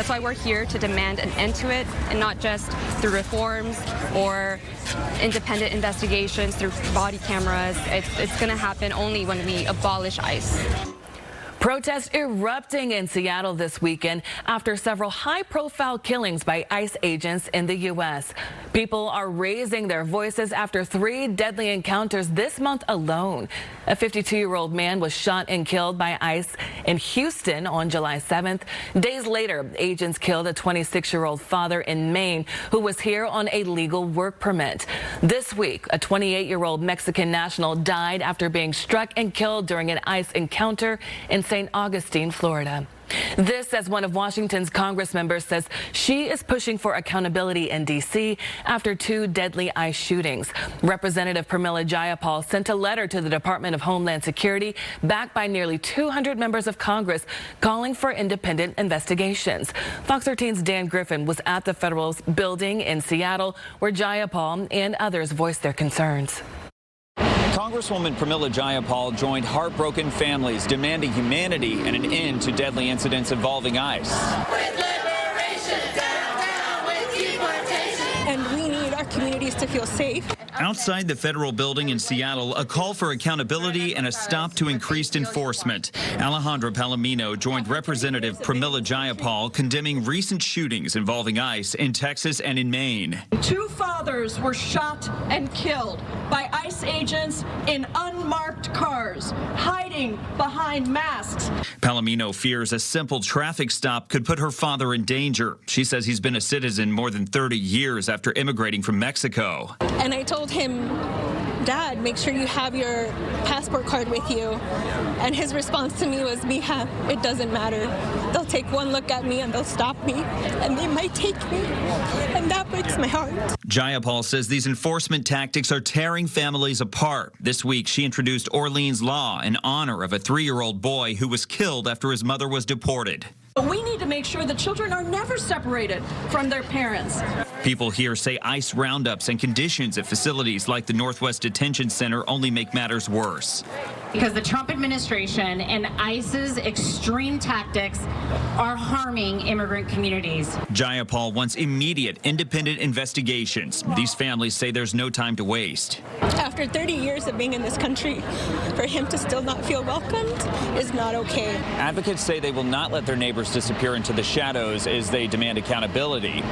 That's why we're here to demand an end to it, and not just through reforms or independent investigations through body cameras. It's going to happen only when we abolish ICE. Protests erupting in Seattle this weekend after several high-profile killings by ICE agents in the U.S. People are raising their voices after 3 deadly encounters this month alone. A 52-year-old man was shot and killed by ICE in Houston on July 7th. Days later, agents killed a 26-year-old father in Maine who was here on a legal work permit. This week, a 28-year-old Mexican national died after being struck and killed during an ICE encounter in St. Augustine, Florida. This as one of Washington's Congress members says she is pushing for accountability in D.C. after 2 deadly ICE shootings. Representative Pramila Jayapal sent a letter to the Department of Homeland Security backed by nearly 200 members of Congress calling for independent investigations. Fox 13's Dan Griffin was at the Federal Building in Seattle where Jayapal and others voiced their concerns. Congresswoman Pramila Jayapal joined heartbroken families demanding humanity and an end to deadly incidents involving ICE. With liberation, down, with deportation. And we need our communities to feel safe. Outside the federal building in Seattle, a call for accountability and a stop to increased enforcement. Alejandra Palomino joined Representative Pramila Jayapal condemning recent shootings involving ICE in Texas and in Maine. 2 fathers were shot and killed by ICE agents in unmarked cars, hiding behind masks. Palomino fears a simple traffic stop could put her father in danger. She says he's been a citizen more than 30 years after immigrating from Mexico. And I told him, Dad, make sure you have your passport card with you. And his response to me was, Mija, it doesn't matter. They'll take one look at me and they'll stop me, and they might take me. And that breaks my heart. Jayapal says these enforcement tactics are tearing families apart. This week, she introduced Orleans Law in honor of a 3-year-old boy who was killed after his mother was deported. We need to make sure that children are never separated from their parents. People here say ICE roundups and conditions at facilities like the Northwest Detention Center only make matters worse. Because the Trump administration and ICE's extreme tactics are harming immigrant communities. Jayapal wants immediate, independent investigations. These families say there's no time to waste. After 30 years of being in this country, for him to still not feel welcomed is not okay. Advocates say they will not let their neighbors disappear into the shadows as they demand accountability.